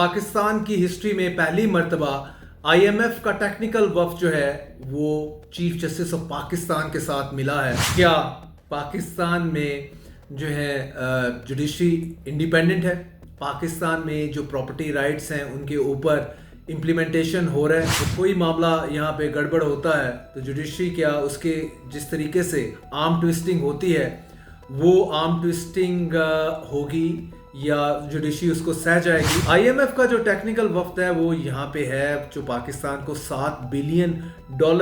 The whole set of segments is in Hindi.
पाकिस्तान की हिस्ट्री में पहली मर्तबा आईएमएफ का टेक्निकल वफ्द जो है वो चीफ जस्टिस ऑफ पाकिस्तान के साथ मिला है। क्या पाकिस्तान में जो है जुडिशरी इंडिपेंडेंट है? पाकिस्तान में जो प्रॉपर्टी राइट्स हैं उनके ऊपर इम्प्लीमेंटेशन हो रहा है, तो कोई मामला यहाँ पे गड़बड़ होता है तो जुडिशरी क्या उसके जिस तरीके से आर्म ट्विस्टिंग होती है वो आर्म ट्विस्टिंग होगी या जुडिशरी उसको सह जाएगी? आईएमएफ का जो टेक्निकल वफ्द है वो यहाँ पे है, जो पाकिस्तान को $7 बिलियन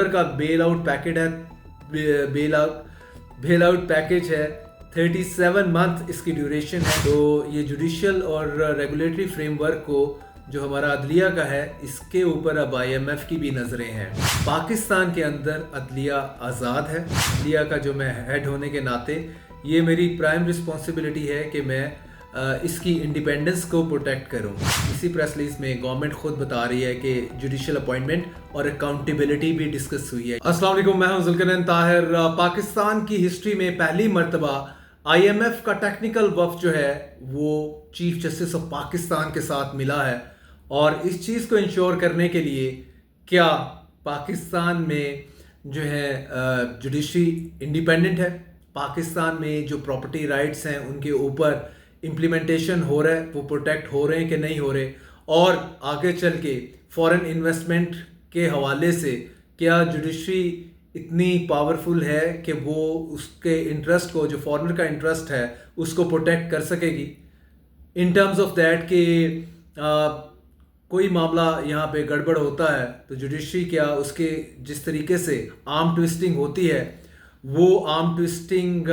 का बेल आउट पैकेज है, बेल आउट पैकेज है। 37 मंथ इसकी ड्यूरेशन है। तो ये जुडिशियल और रेगुलेटरी फ्रेमवर्क को जो हमारा अदलिया का है इसके ऊपर अब आईएमएफ की भी नज़रें हैं। पाकिस्तान के अंदर अदलिया आज़ाद है। अदलिया का जो मैं हेड होने के नाते ये मेरी प्राइम रिस्पॉन्सिबिलिटी है कि मैं इसकी इंडिपेंडेंस को प्रोटेक्ट करूं। इसी प्रेस रिलीज में गवर्नमेंट खुद बता रही है कि जुडिशियल अपॉइंटमेंट और अकाउंटेबिलिटी भी डिस्कस हुई है। अस्सलाम वालेकुम, मैं हूं जुल्करनैन ताहिर। पाकिस्तान की हिस्ट्री में पहली मर्तबा आईएमएफ का टेक्निकल वफ्द जो है वो चीफ जस्टिस ऑफ पाकिस्तान के साथ मिला है और इस चीज़ को इंश्योर करने के लिए क्या पाकिस्तान में जो है जुडिशरी इंडिपेंडेंट है, पाकिस्तान में जो प्रॉपर्टी राइट्स हैं उनके ऊपर इम्प्लीमेंटेशन हो रहा है, वो प्रोटेक्ट हो रहे हैं कि नहीं हो रहे, और आगे चल के फॉरेन इन्वेस्टमेंट के हवाले से क्या जुडिशरी इतनी पावरफुल है कि वो उसके इंटरेस्ट को, जो फॉरेनर का इंटरेस्ट है, उसको प्रोटेक्ट कर सकेगी इन टर्म्स ऑफ दैट कि कोई मामला यहाँ पे गड़बड़ होता है तो जुडिशरी क्या उसके जिस तरीके से आर्म ट्विस्टिंग होती है वो आर्म ट्विस्टिंग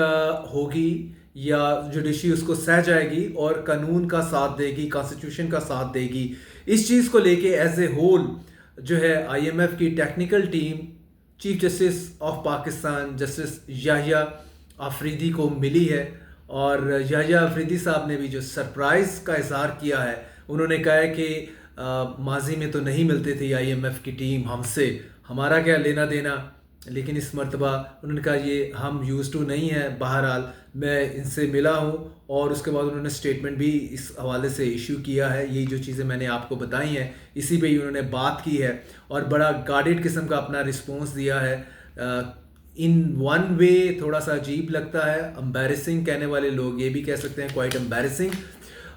होगी या जुडिशरी उसको सह जाएगी और कानून का साथ देगी, कॉन्स्टिट्यूशन का साथ देगी। इस चीज़ को लेके एज ए होल जो है आईएमएफ की technical team chief justice of Pakistan justice Yahya Afridi को मिली है और याहिया आफरीदी साहब ने भी जो सरप्राइज़ का इजहार किया है, उन्होंने कहा है कि माजी में तो नहीं मिलते थे आईएमएफ की टीम हमसे, हमारा क्या लेना देना, लेकिन इस मर्तबा उन्होंने कहा ये हम यूज़ टू नहीं है। बहरहाल मैं इनसे मिला हूँ और उसके बाद उन्होंने स्टेटमेंट भी इस हवाले से इशू किया है। यही जो चीज़ें मैंने आपको बताई हैं इसी पे ही उन्होंने बात की है और बड़ा गार्डेड किस्म का अपना रिस्पॉन्स दिया है। इन वन वे थोड़ा सा अजीब लगता है, एम्बैरेसिंग कहने वाले लोग ये भी कह सकते हैं, क्वाइट एम्बैरेसिंग।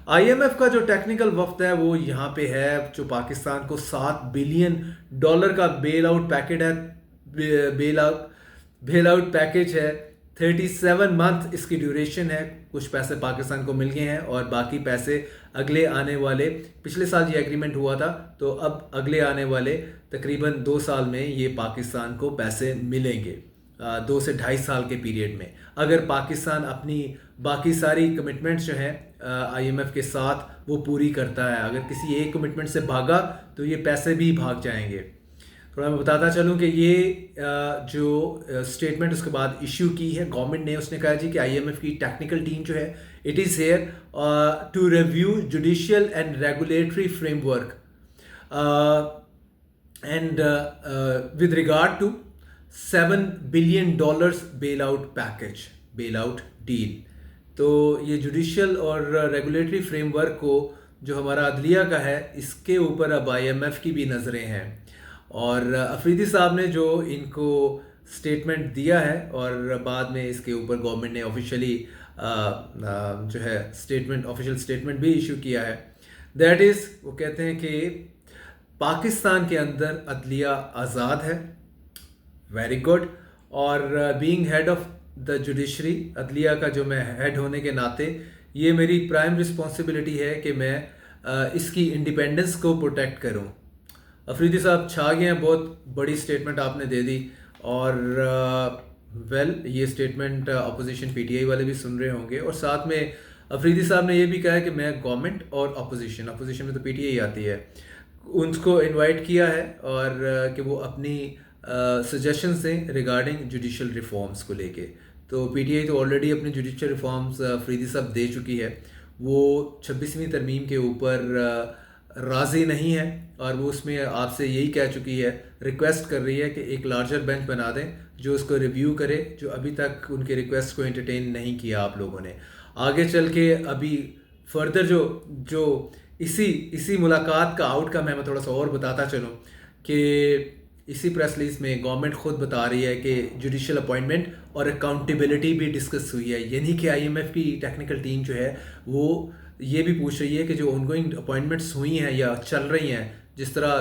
आईएमएफ का जो टेक्निकल वफ्द है वो यहाँ पे है, जो पाकिस्तान को $7 बिलियन का बेल आउट पैकेज है, बेल आउट पैकेज है। 37 मंथ इसकी ड्यूरेशन है। कुछ पैसे पाकिस्तान को मिल गए हैं और बाकी पैसे अगले आने वाले, पिछले साल ये एग्रीमेंट हुआ था तो अब अगले आने वाले तकरीबन 2 साल में ये पाकिस्तान को पैसे मिलेंगे, 2 से 2.5 साल के पीरियड में। अगर पाकिस्तान अपनी बाकी सारी कमिटमेंट्स जो हैं आईएमएफ के साथ वो पूरी करता है, अगर किसी एक कमिटमेंट से भागा तो ये पैसे भी भाग जाएंगे। थोड़ा मैं बताता चलूँ कि ये जो स्टेटमेंट उसके बाद इशू की है गवर्नमेंट ने, उसने कहा जी कि आईएमएफ की टेक्निकल टीम जो है it is here to review judicial and regulatory framework and with regard to $7 billion bail out package, bail out deal. तो ये जुडिशियल और रेगुलेटरी फ्रेमवर्क को जो हमारा अदलिया का है इसके ऊपर अब आईएमएफ की भी नज़रें हैं और अफरीदी साहब ने जो इनको स्टेटमेंट दिया है और बाद में इसके ऊपर गवर्नमेंट ने ऑफिशियली जो है ऑफिशियल स्टेटमेंट भी इशू किया है। दैट इज़ वो कहते हैं कि पाकिस्तान के अंदर अदलिया आज़ाद है, वेरी गुड, और being head of the judiciary, अदलिया का जो मैं हेड होने के नाते ये मेरी प्राइम रिस्पॉन्सिबिलिटी है कि मैं इसकी इंडिपेंडेंस को प्रोटेक्ट करूं। अफरीदी साहब छा गए हैं, बहुत बड़ी स्टेटमेंट आपने दे दी और ये स्टेटमेंट अपोजिशन पीटीआई वाले भी सुन रहे होंगे और साथ में अफरीदी साहब ने ये भी कहा है कि मैं गवर्नमेंट और अपोजिशन में तो पीटीआई आती है, उनको इनवाइट किया है और कि वो अपनी सजेशंस दें रिगार्डिंग जुडिशियल रिफॉर्म्स को लेके। तो पीटीआई तो ऑलरेडी अपनी जुडिशियल रिफॉर्म्स अफरीदी साहब दे चुकी है, वो 26वीं तरमीम के ऊपर राज़ी नहीं है और वो उसमें आपसे यही कह चुकी है, रिक्वेस्ट कर रही है कि एक लार्जर बेंच बना दें जो उसको रिव्यू करे, जो अभी तक उनके रिक्वेस्ट को एंटरटेन नहीं किया आप लोगों ने। आगे चल के अभी फर्दर जो इसी इसी मुलाकात का आउटकम है, मैं थोड़ा सा और बताता चलूँ कि इसी प्रेस रिलीज में गवर्नमेंट खुद बता रही है कि जुडिशियल अपॉइंटमेंट और अकाउंटेबिलिटी भी डिस्कस हुई है, यानी कि आईएमएफ की टेक्निकल टीम जो है वो ये भी पूछ रही है कि जो ऑनगोइंग अपॉइंटमेंट्स हुई हैं या चल रही हैं, जिस तरह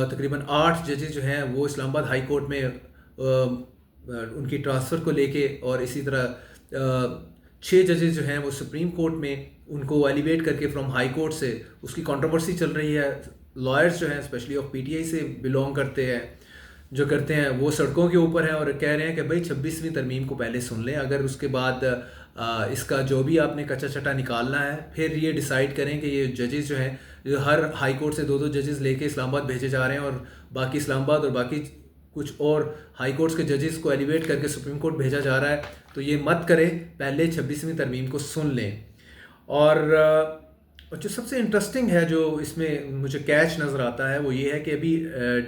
तकरीबन 8 जजेस जो हैं वो इस्लामाबाद हाई कोर्ट में उनकी ट्रांसफ़र को लेके, और इसी तरह 6 जजेस जो हैं वो सुप्रीम कोर्ट में उनको एलिवेट करके फ्रॉम हाई कोर्ट से उसकी कंट्रोवर्सी चल रही है। लॉयर्स जो हैं स्पेशली ऑफ पीटीआई से बिलोंग करते हैं, जो करते हैं वो सड़कों के ऊपर हैं और कह रहे हैं कि भाई 26वीं तरमीम को पहले सुन लें, अगर उसके बाद इसका जो भी आपने कच्चा चटा निकालना है फिर ये डिसाइड करें कि ये जजेस जो हैं, जो हर हाई कोर्ट से 2-2 जजेस लेके इस्लामाबाद भेजे जा रहे हैं और बाकी इस्लामाबाद और बाकी कुछ और हाई कोर्ट्स के जजेस को एलिवेट करके सुप्रीम कोर्ट भेजा जा रहा है, तो ये मत करें, पहले 26वीं तरमीम को सुन लें। और जो सबसे इंटरेस्टिंग है जो इसमें मुझे कैच नज़र आता है वो ये है कि अभी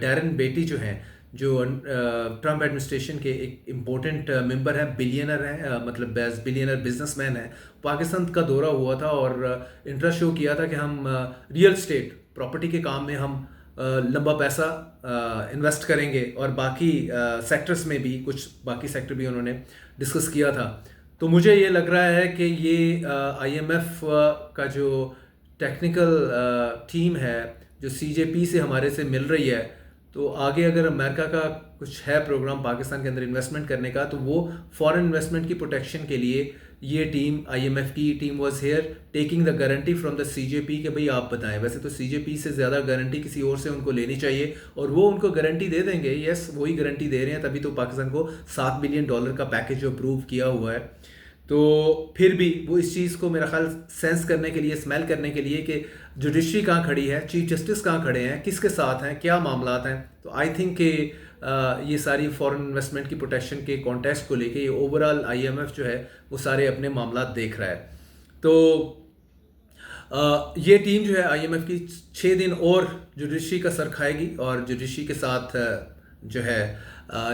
डैरन बेटी जो हैं, जो ट्रम्प एडमिनिस्ट्रेशन के एक इम्पोर्टेंट मेंबर हैं, बिलियनर हैं, मतलब बिलियनर बिजनेसमैन हैं, पाकिस्तान का दौरा हुआ था और इंटरेस्ट शो किया था कि हम रियल स्टेट प्रॉपर्टी के काम में हम लंबा पैसा इन्वेस्ट करेंगे, और बाकी सेक्टर्स में भी कुछ बाकी सेक्टर भी उन्होंने डिस्कस किया था। तो मुझे ये लग रहा है कि ये आईएमएफ का जो टेक्निकल टीम है जो सीजेपी से हमारे से मिल रही है, तो आगे अगर अमेरिका का कुछ है प्रोग्राम पाकिस्तान के अंदर इन्वेस्टमेंट करने का, तो वो फॉरेन इन्वेस्टमेंट की प्रोटेक्शन के लिए ये टीम, आईएमएफ की team was here taking the guarantee from the CJP कि भाई आप बताएं। वैसे तो सीजेपी से ज़्यादा गारंटी किसी और से उनको लेनी चाहिए और वो उनको गारंटी दे देंगे। यस, वही गारंटी दे रहे हैं, तभी तो पाकिस्तान को $7 बिलियन का पैकेज जो अप्रूव किया हुआ है। तो फिर भी वो इस चीज़ को मेरा ख्याल सेंस करने के लिए, स्मेल करने के लिए कि जुडिशरी कहाँ खड़ी है, चीफ जस्टिस कहाँ खड़े हैं, किसके साथ हैं, क्या मामलात हैं। तो आई थिंक कि ये सारी फॉरेन इन्वेस्टमेंट की प्रोटेक्शन के कॉन्टेक्स्ट को लेके ये ओवरऑल आईएमएफ जो है वो सारे अपने मामलात देख रहा है। तो ये टीम जो है आईएमएफ की 6 दिन और जुडिशरी का सर खाएगी और जुडिशरी के साथ जो है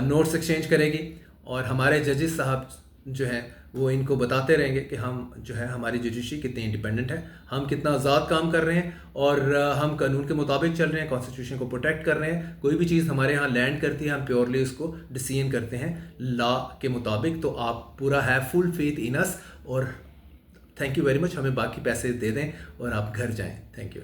नोट्स एक्सचेंज करेगी, और हमारे जजेस साहब जो हैं वो इनको बताते रहेंगे कि हम जो है हमारी जुडिशरी कितनी इंडिपेंडेंट है, हम कितना आज़ाद काम कर रहे हैं और हम कानून के मुताबिक चल रहे हैं, कॉन्स्टिट्यूशन को प्रोटेक्ट कर रहे हैं। कोई भी चीज़ हमारे यहाँ लैंड करती है हम प्योरली उसको डिसीजन करते हैं लॉ के मुताबिक। तो आप पूरा है फुल फेथ इन अस, और थैंक यू वेरी मच, हमें बाकी पैसे दे दें और आप घर जाएं। Thank you.